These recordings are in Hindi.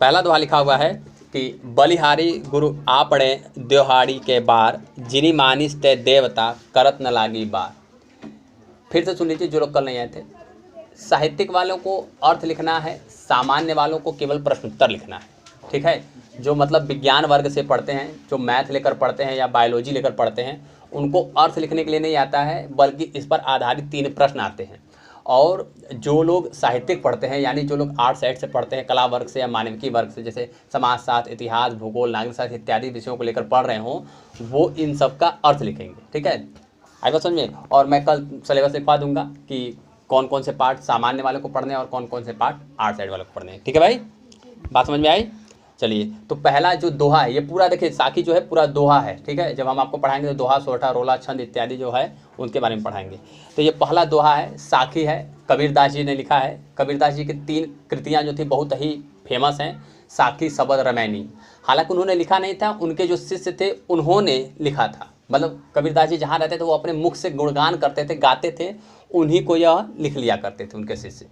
पहला दोहा लिखा हुआ है कि बलिहारी गुरु आपणे द्योहाड़ी के बार, जिनी मानिस ते देवता करत न लागी बार। फिर से सुन लीजिए जो लोग कल नहीं आए थे। साहित्यिक वालों को अर्थ लिखना है, सामान्य वालों को केवल प्रश्नोत्तर लिखना है। ठीक है, जो मतलब विज्ञान वर्ग से पढ़ते हैं, जो मैथ लेकर पढ़ते हैं या बायोलॉजी लेकर पढ़ते हैं, उनको अर्थ लिखने के लिए नहीं आता है, बल्कि इस पर आधारित 3 प्रश्न आते हैं। और जो लोग साहित्यिक पढ़ते हैं, यानी जो लोग आर्ट साइड से पढ़ते हैं, कला वर्ग से या मानविकी वर्ग से, जैसे समाजशास्त्र, इतिहास, भूगोल, नागरिक शास्त्र इत्यादि विषयों को लेकर पढ़ रहे हों, वो इन सब का अर्थ लिखेंगे। ठीक है, आई बात समझ में। और मैं कल सिलेबस लिखवा दूंगा कि कौन कौन से पार्ट सामान्य वालों को पढ़ने हैं और कौन कौन से पार्ट आर्ट साइड वालों को पढ़ने हैं। ठीक है भाई, बात समझ में आई। चलिए, तो पहला जो दोहा है, ये पूरा देखिए, साखी जो है पूरा दोहा है। ठीक है, जब हम आपको पढ़ाएंगे तो दोहा, सोरठा, रोला, छंद इत्यादि जो है उनके बारे में पढ़ाएंगे। तो ये पहला दोहा है, साखी है, कबीरदास जी ने लिखा है। कबीरदास जी की 3 कृतियाँ जो थी बहुत ही फेमस हैं, साखी, शबद, रामायणी। हालांकि उन्होंने लिखा नहीं था, उनके जो शिष्य थे उन्होंने लिखा था। मतलब कबीरदास जी जहाँ रहते थे वो अपने मुख से गुणगान करते थे, गाते थे, उन्हीं को यह लिख लिया करते थे उनके शिष्य।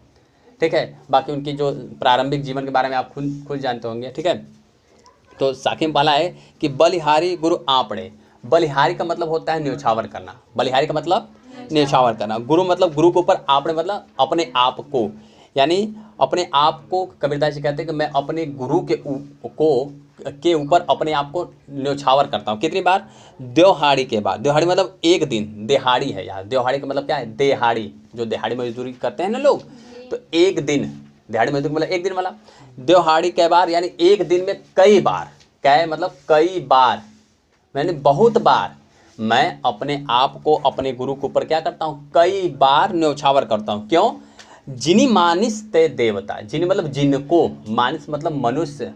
ठीक है, बाकी उनकी जो प्रारंभिक जीवन के बारे में आप खुद जानते होंगे। ठीक है, तो साखी में पहला है कि बलिहारी गुरु आपणे। बलिहारी का मतलब होता है न्योछावर करना। बलिहारी का मतलब न्योछावर करना। गुरु मतलब गुरु के ऊपर, आपणे मतलब अपने आप को, यानी अपने आप को कबीरदास जी कहते हैं कि मैं अपने गुरु के ऊपर अपने आप को न्योछावर करता हूँ। कितनी बार? द्योहाड़ी के बाद। द्योहाड़ी मतलब एक दिन, देहाड़ी है यार। द्योहाड़ी का मतलब क्या है? देहाड़ी, जो देहाड़ी मजदूरी करते हैं ना लोग, तो एक दिन, दिहाड़ी मजदूरी मतलब एक दिन वाला। द्योहाड़ी के बार यानी एक दिन में कई बार, कै मतलब कई बार, मैंने बहुत बार मैं अपने आप को अपने गुरु के ऊपर क्या करता हूँ? कई बार न्योछावर करता हूँ। क्यों? जिनी मानिस ते देवता। जिनी मतलब जिनको, मानिस मतलब मनुष्य,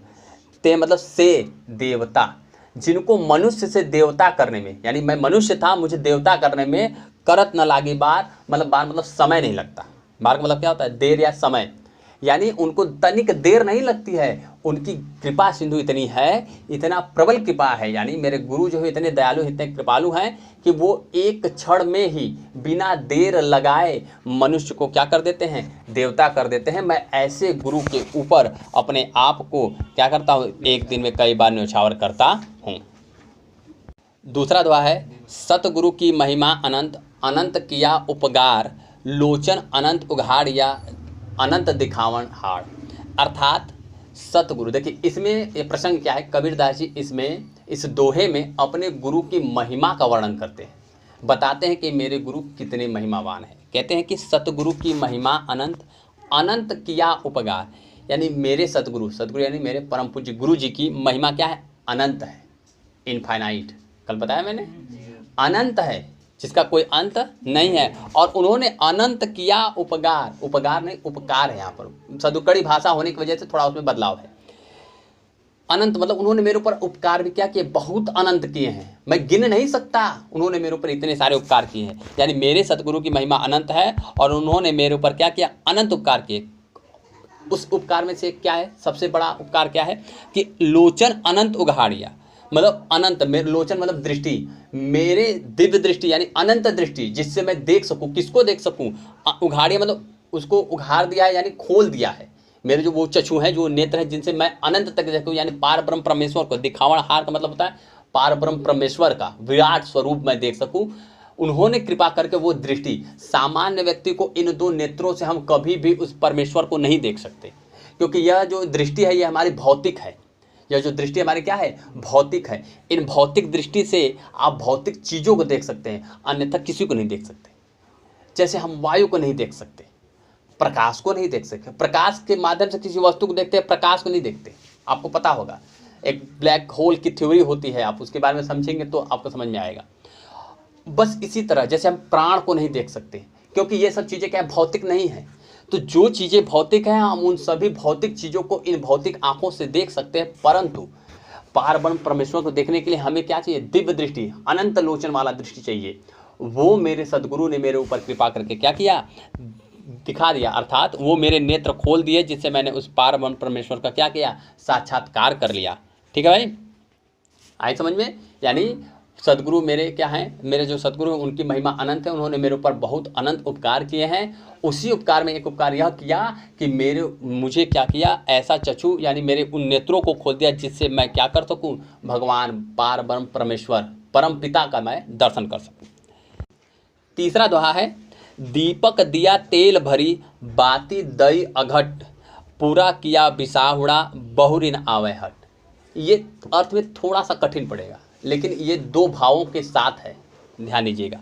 ते मतलब से देवता। जिनको मनुष्य से देवता करने में, यानी मैं मनुष्य था, मुझे देवता करने में करत न लागी बार, मतलब बार मतलब समय नहीं लगता। बार का मतलब क्या होता है? देर या समय, यानी उनको तनिक देर नहीं लगती है। उनकी कृपा सिंधु इतनी है, इतना प्रबल कृपा है, यानी मेरे गुरु जो है इतने दयालु, इतने कृपालु हैं कि वो एक क्षण में ही बिना देर लगाए मनुष्य को क्या कर देते हैं? देवता कर देते हैं। मैं ऐसे गुरु के ऊपर अपने आप को क्या करता हूँ? एक दिन में कई बार न्योछावर करता हूँ। दूसरा दोहा है, सतगुरु की महिमा अनंत, अनंत किया उपकार, लोचन अनंत उघाड़िया, अनंत दिखावन हाड़। अर्थात सतगुरु, देखिए इसमें ये प्रसंग क्या है, कबीरदास जी इसमें इस दोहे में अपने गुरु की महिमा का वर्णन करते हैं, बताते हैं कि मेरे गुरु कितने महिमावान हैं। कहते हैं कि सतगुरु की महिमा अनंत, अनंत किया उपकार, यानी मेरे सतगुरु, सतगुरु यानी मेरे परम पूज्य गुरु जी की महिमा क्या है? अनंत है, इनफाइनाइट। कल बताया मैंने, अनंत है, जिसका कोई अंत नहीं है। और उन्होंने अनंत किया उपकार, उपकार नहीं उपकार है, यहाँ पर सदुकड़ी भाषा होने की वजह से थोड़ा उसमें बदलाव है। अनंत मतलब उन्होंने मेरे ऊपर उपकार भी क्या किए? बहुत अनंत किए हैं, मैं गिन नहीं सकता। उन्होंने मेरे ऊपर इतने सारे उपकार किए हैं, यानी मेरे सतगुरु की महिमा अनंत है और उन्होंने मेरे ऊपर क्या किया? अनंत उपकार किए। उस उपकार में से क्या है? सबसे बड़ा उपकार क्या है कि लोचन अनंत उघाड़िया, मतलब अनंत, मेरे लोचन मतलब दृष्टि, मेरे दिव्य दृष्टि यानी अनंत दृष्टि, जिससे मैं देख सकूं। किसको देख सकूं? उघाड़िया मतलब उसको उघाड़ दिया है, यानी खोल दिया है। मेरे जो वो चक्षु हैं, जो नेत्र हैं, जिनसे मैं अनंत तक देखूं, यानी पार ब्रह्म परमेश्वर को। दिखावण हार का मतलब होता है पार ब्रह्म परमेश्वर का विराट स्वरूप मैं देख सकूं। उन्होंने कृपा करके वो दृष्टि, सामान्य व्यक्ति को इन 2 नेत्रों से हम कभी भी उस परमेश्वर को नहीं देख सकते, क्योंकि यह जो दृष्टि है ये हमारी भौतिक है। यह जो दृष्टि हमारी क्या है? भौतिक है। इन भौतिक दृष्टि से आप भौतिक चीज़ों को देख सकते हैं, अन्यथा किसी को नहीं देख सकते। जैसे हम वायु को नहीं देख सकते, प्रकाश को नहीं देख सकते। प्रकाश के माध्यम से किसी वस्तु को देखते हैं, प्रकाश को नहीं देखते। आपको पता होगा एक ब्लैक होल की थ्योरी होती है, आप उसके बारे में समझेंगे तो आपको समझ में आएगा। बस इसी तरह जैसे हम प्राण को नहीं देख सकते, क्योंकि ये सब चीज़ें क्या भौतिक नहीं है। तो जो चीज़ें भौतिक हैं, हम उन सभी भौतिक चीज़ों को इन भौतिक आंखों से देख सकते हैं, परंतु पार ब्रह्म परमेश्वर को देखने के लिए हमें क्या चाहिए? दिव्य दृष्टि, अनंत लोचन वाला दृष्टि चाहिए। वो मेरे सदगुरु ने मेरे ऊपर कृपा करके क्या किया? दिखा दिया। अर्थात वो मेरे नेत्र खोल दिए, जिससे मैंने उस पार ब्रह्म परमेश्वर का क्या किया? साक्षात्कार कर लिया। ठीक है भाई, आए समझ में? यानी सदगुरु मेरे क्या हैं, मेरे जो सदगुरु हैं उनकी महिमा अनंत है, उन्होंने मेरे ऊपर बहुत अनंत उपकार किए हैं। उसी उपकार में एक उपकार यह किया कि मुझे क्या किया, ऐसा चक्षु यानी मेरे उन नेत्रों को खोल दिया जिससे मैं क्या कर सकूं, भगवान पार ब्रह्म परमेश्वर परम पिता का मैं दर्शन कर सकूं। तीसरा दोहा है, दीपक दिया तेल भरी बाती दई अघट, पूरा किया बिसाहुड़ा बहुरिन आवे हट। ये अर्थ में थोड़ा सा कठिन पड़ेगा, लेकिन ये दो भावों के साथ है, ध्यान दीजिएगा।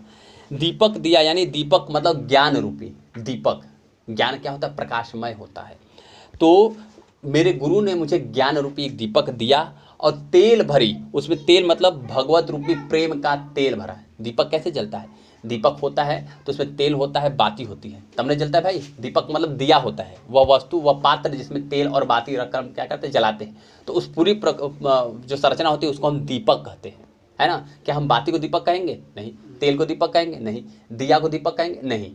दीपक दिया यानी दीपक मतलब ज्ञान रूपी दीपक। ज्ञान क्या होता है, प्रकाशमय होता है। तो मेरे गुरु ने मुझे ज्ञान रूपी एक दीपक दिया, और तेल भरी, उसमें तेल मतलब भगवत रूपी प्रेम का तेल भरा है। दीपक कैसे जलता है, दीपक होता है तो उसमें तेल होता है, बाती होती है, तब नहीं जलता है भाई। दीपक मतलब दिया होता है, वह वस्तु वह पात्र जिसमें तेल और बाती रखकर क्या करते हैं, जलाते हैं। तो उस पूरी जो संरचना होती है उसको हम दीपक कहते हैं, है ना। क्या हम बाती को दीपक कहेंगे, नहीं। तेल को दीपक कहेंगे, नहीं। दिया को दीपक कहेंगे, नहीं।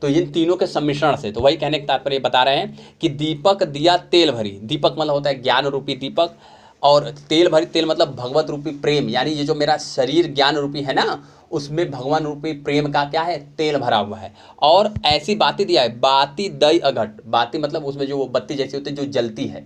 तो इन तीनों के सम्मिश्रण से, तो वही कहने का तात्पर्य बता रहे हैं कि दीपक दिया तेल भरी। दीपक मतलब होता है ज्ञान रूपी दीपक, और तेल भरी, तेल मतलब भगवत रूपी प्रेम, यानी ये जो मेरा शरीर ज्ञान रूपी है ना, उसमें भगवान रूपी प्रेम का क्या है, तेल भरा हुआ है। और ऐसी बाती दिया है, बाती दई अघट। बाती मतलब उसमें जो वो बत्ती जैसी होती है जो जलती है,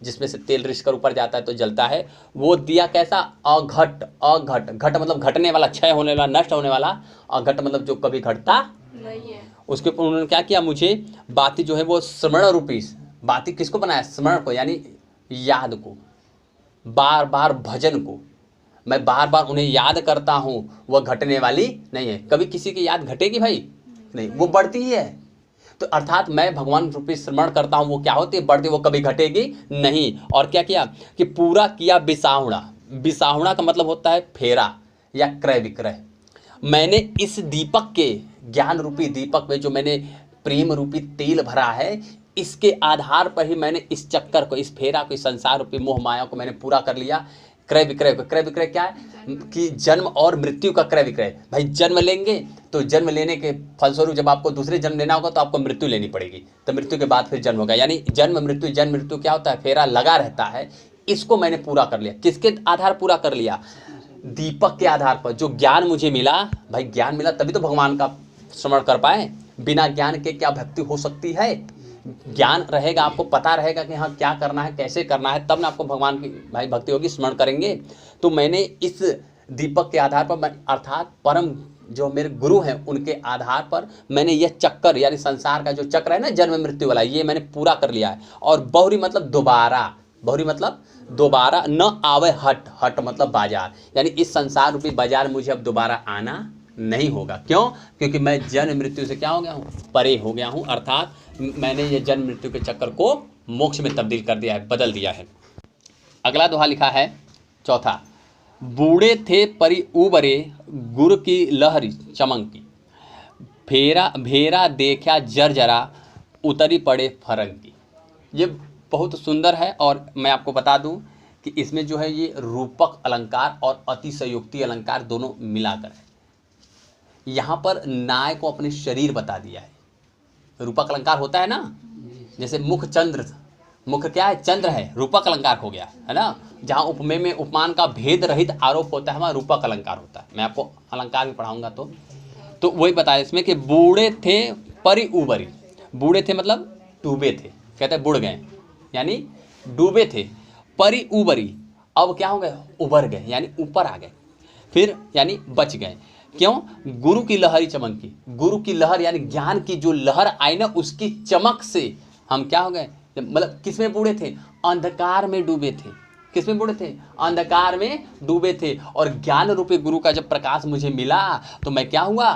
जिसमें से तेल रिस कर ऊपर जाता है तो जलता है, वो दिया कैसा, अघट। अघट, घट मतलब घटने वाला, क्षय होने वाला, नष्ट होने वाला। अघट मतलब जो कभी घटता नहीं है। उसके ऊपर उन्होंने क्या किया, मुझे बाती जो है वो स्मरण रूपी, बाती किसको बनाया, स्मरण को, यानी याद को, बार बार भजन को। मैं बार बार उन्हें याद करता हूँ, वह घटने वाली नहीं है। कभी किसी की याद घटेगी भाई, नहीं, वो बढ़ती ही है। तो अर्थात मैं भगवान रूपी स्मरण करता हूँ, वो क्या होती है, बढ़ती, वो कभी घटेगी नहीं। और क्या किया कि पूरा किया बिसाहुड़ा। बिसाहुड़ा का मतलब होता है फेरा या क्रय विक्रय। मैंने इस दीपक के, ज्ञान रूपी दीपक में जो मैंने प्रेम रूपी तेल भरा है, इसके आधार पर ही मैंने इस चक्कर को, इस फेरा को, इस संसार रूपी मोह माया को मैंने पूरा कर लिया। क्रय विक्रय को, क्रय विक्रय क्या है कि जन्म और मृत्यु का क्रय विक्रय। भाई जन्म लेंगे तो जन्म लेने के फलस्वरूप जब आपको दूसरे जन्म लेना होगा तो आपको मृत्यु लेनी पड़ेगी, तो मृत्यु के बाद फिर जन्म होगा। यानी जन्म मृत्यु क्या होता है, फेरा लगा रहता है। इसको मैंने पूरा कर लिया। किसके आधार पूरा कर लिया, दीपक के आधार पर। जो ज्ञान मुझे मिला, भाई ज्ञान मिला तभी तो भगवान का स्मरण कर पाए। बिना ज्ञान के क्या भक्ति हो सकती है। ज्ञान रहेगा, आपको पता रहेगा कि हाँ क्या करना है, कैसे करना है, तब ना आपको भगवान की भाई भक्ति होगी, स्मरण करेंगे। तो मैंने इस दीपक के आधार पर, अर्थात परम जो मेरे गुरु हैं उनके आधार पर मैंने यह चक्कर, यानी संसार का जो चक्र है ना, जन्म मृत्यु वाला, ये मैंने पूरा कर लिया है। और बहुरी मतलब दोबारा, बहुरी मतलब दोबारा न आवे हट। हट मतलब बाजार, यानी इस संसार रूपी बाजार मुझे अब दोबारा आना नहीं होगा। क्यों, क्योंकि मैं जन्म मृत्यु से क्या हो गया हूँ, परे हो गया हूँ। अर्थात मैंने ये जन्म मृत्यु के चक्कर को मोक्ष में तब्दील कर दिया है, बदल दिया है। अगला दोहा लिखा है चौथा, बूढ़े थे परी उबरे गुर की लहरी चमंकी, फेरा भेरा देखा जरा उतरी पड़े फरंकी। ये बहुत सुंदर है, और मैं आपको बता दूं कि इसमें जो है ये रूपक अलंकार और अतिशयोक्ति अलंकार दोनों मिलाकर है। यहाँ पर नाय को अपने शरीर बता दिया है। रूपक अलंकार होता है ना, जैसे मुख चंद्र, मुख क्या है, चंद्र है, रूपक अलंकार हो गया है ना। जहाँ उपमेय में उपमान का भेद रहित आरोप होता है, वहाँ रूपक अलंकार होता है। मैं आपको अलंकार भी पढ़ाऊंगा तो वही बताया इसमें कि बूढ़े थे परी उबरी। बूढ़े थे मतलब डूबे थे, कहते हैं बुड़ गए, यानी डूबे थे। परी उबरी, अब क्या हो गए, उबर गए, यानी ऊपर आ गए। फिर यानी बच गए। क्यों, गुरु की लहरी चमकी। गुरु की लहर यानी ज्ञान की जो लहर आई ना, उसकी चमक से हम क्या हो गए, मतलब किसमें बूढ़े थे, अंधकार में डूबे थे। किसमें बूढ़े थे, अंधकार में डूबे थे। और ज्ञान रूपी गुरु का जब प्रकाश मुझे मिला तो मैं क्या हुआ,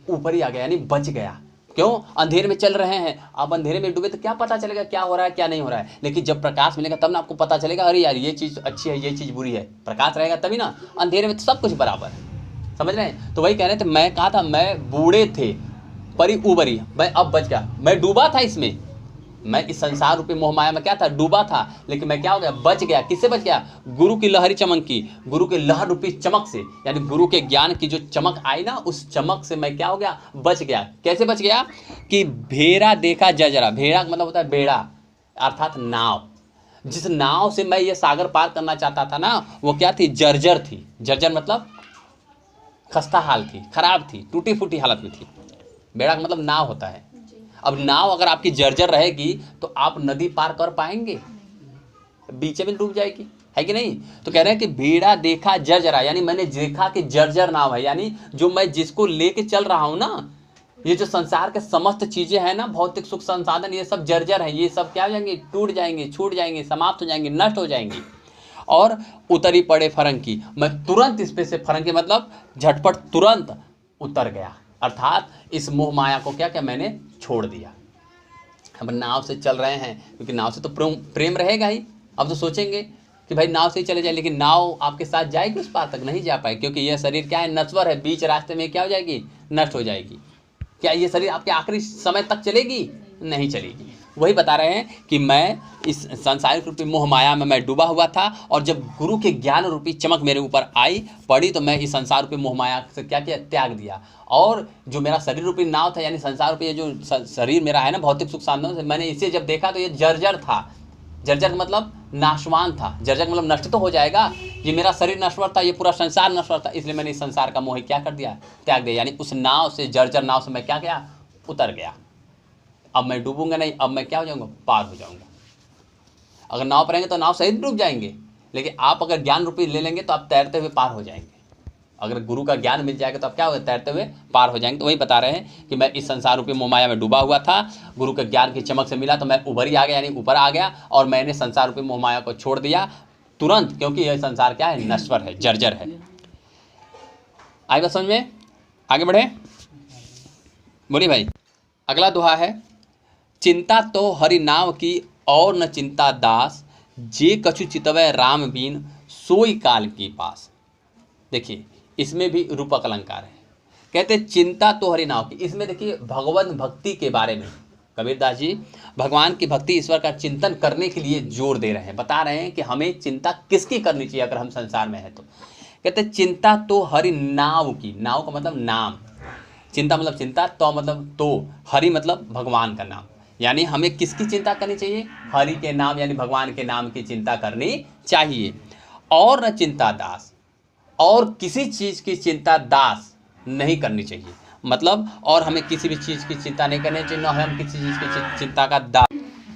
ऊपर ही आ गया, यानी बच गया। क्यों, अंधेरे में चल रहे हैं, आप अंधेरे में डूबे तो क्या पता चलेगा क्या हो रहा है क्या नहीं हो रहा है। लेकिन जब प्रकाश मिलेगा तब ना आपको पता चलेगा, अरे यार ये चीज़ अच्छी है, ये चीज़ बुरी है। प्रकाश रहेगा तभी ना, अंधेरे में तो सब कुछ बराबर है, समझ रहे हैं। तो वही कह रहे थे, मैं कहा था मैं बूढ़े थे परी उबरी, मैं अब बच गया। मैं डूबा था इसमें, मैं इस संसार रूपी मोहमाया में क्या था, डूबा था, लेकिन मैं क्या हो गया, बच गया। किससे बच गया, गुरु की लहरी चमकी, गुरु के लहर रूपी चमक से, यानी गुरु के ज्ञान की जो चमक आई ना, उस चमक से मैं क्या हो गया, बच गया। कैसे बच गया कि भेरा देखा जरा। भेड़ा मतलब होता है बेड़ा, अर्थात नाव। जिस नाव से मैं ये सागर पार करना चाहता था ना, वो क्या थी, जर्जर थी। जर्जर मतलब खस्ता हाल थी, खराब थी, टूटी फूटी हालत में थी। बेड़ा का मतलब नाव होता है। अब नाव अगर आपकी जर्जर रहेगी तो आप नदी पार कर पाएंगे, बीच में डूब जाएगी, है कि नहीं। तो कह रहे हैं कि बेड़ा देखा जर्जरा, यानी मैंने देखा कि जर्जर नाव है, यानी जो मैं जिसको लेके चल रहा हूं ना, ये जो संसार के समस्त चीजें हैं ना, भौतिक सुख संसाधन, ये सब जर्जर है, ये सब क्या हो जाएंगे, टूट जाएंगे, छूट जाएंगे, समाप्त हो जाएंगे, नष्ट हो जाएंगी। और उतरी पड़े फरंकी, मैं तुरंत इस पे से, फरंकी मतलब झटपट, तुरंत उतर गया, अर्थात इस मोह माया को क्या क्या मैंने छोड़ दिया। हम नाव से चल रहे हैं क्योंकि नाव से तो प्रेम रहेगा ही। अब तो सोचेंगे कि भाई नाव से ही चले जाए, लेकिन नाव आपके साथ जाएगी उस पार तक, नहीं जा पाए, क्योंकि यह शरीर क्या है, नश्वर है, बीच रास्ते में क्या हो जाएगी, नष्ट हो जाएगी। क्या ये शरीर आपके आखिरी समय तक चलेगी, नहीं चलेगी। वही बता रहे हैं कि मैं इस सांसारिक रूपी मोह माया में मैं डूबा हुआ था, और जब गुरु के ज्ञान रूपी चमक मेरे ऊपर आई पड़ी तो मैं इस संसार रूपी मोह माया से क्या किया, त्याग दिया। और जो मेरा शरीर रूपी नाव था, यानी संसार रूपी जो शरीर मेरा है ना, भौतिक सुख साधनों से, मैंने इसे जब देखा तो ये जर्जर था। जर्जर मतलब नाशवान था, जर्जर मतलब नष्ट तो हो जाएगा, ये मेरा शरीर नश्वर था, ये पूरा संसार नश्वर था, इसलिए मैंने इस संसार का मोह क्या कर दिया, त्याग दिया। यानी उस नाव से, जर्जर नाव से मैं क्या गया, उतर गया। अब मैं डूबूंगा नहीं, अब मैं क्या हो जाऊंगा, पार हो जाऊंगा। अगर नाव पर रहेंगे तो नाव सहित डूब जाएंगे, लेकिन आप अगर ज्ञान रूपी ले लेंगे तो आप तैरते हुए पार हो जाएंगे। अगर गुरु का ज्ञान मिल जाएगा तो आप क्या होगा, तैरते हुए पार हो जाएंगे। तो वही बता रहे हैं कि मैं इस संसार रूपी मोह माया में डूबा हुआ था, गुरु के ज्ञान की चमक से मिला तो मैं उभर ही आ गया, यानी ऊपर आ गया, और मैंने संसार रूपी मोह माया को छोड़ दिया तुरंत, क्योंकि यह संसार क्या है, नश्वर है, जर्जर है। आई बात समझ में, आगे बढ़े, बोलिए भाई। अगला दोहा है, चिंता तो हरि नाव की और न चिंता दास, जे कछु चितवै राम बीन सोई काल की पास। देखिए इसमें भी रूपक अलंकार है। कहते चिंता तो हरि नाव की, इसमें देखिए भगवत भक्ति के बारे में कबीरदास जी भगवान की भक्ति, ईश्वर का चिंतन करने के लिए जोर दे रहे हैं, बता रहे हैं कि हमें चिंता किसकी करनी चाहिए अगर हम संसार में है तो। कहते चिंता तो हरि नाव की, नाव का मतलब नाम, चिंता मतलब चिंता, तो मतलब तो, हरि मतलब भगवान का नाम, यानी हमें किसकी चिंता करनी चाहिए, हरि के नाम यानी भगवान के नाम की चिंता करनी चाहिए। और न चिंता दास, और किसी चीज़ की चिंता दास नहीं करनी चाहिए, मतलब और हमें किसी भी चीज़ की चिंता नहीं करनी चाहिए, न हम किसी चीज़ की चिंता का दास।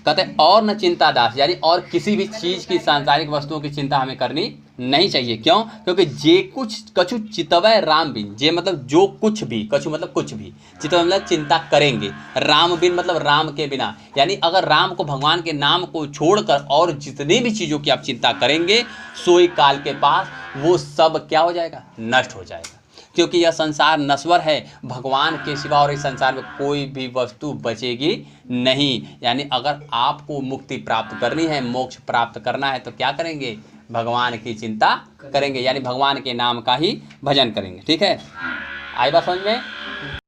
कहते और न चिंता दास, यानी और किसी भी चीज़ की, सांसारिक वस्तुओं की चिंता हमें करनी नहीं चाहिए। क्यों, क्योंकि जे कुछ कछु चितवै राम बिन, जे मतलब जो कुछ भी, कछु मतलब कुछ भी, चितवै मतलब चिंता करेंगे, राम बिन मतलब राम के बिना, यानी अगर राम को, भगवान के नाम को छोड़कर और जितनी भी चीज़ों की आप चिंता करेंगे, सोई काल के पास वो सब क्या हो जाएगा, नष्ट हो जाएगा। क्योंकि यह संसार नश्वर है, भगवान के सिवा और इस संसार में कोई भी वस्तु बचेगी नहीं। यानी अगर आपको मुक्ति प्राप्त करनी है, मोक्ष प्राप्त करना है तो क्या करेंगे, भगवान की चिंता करेंगे, यानी भगवान के नाम का ही भजन करेंगे। ठीक है, आई बात समझ में।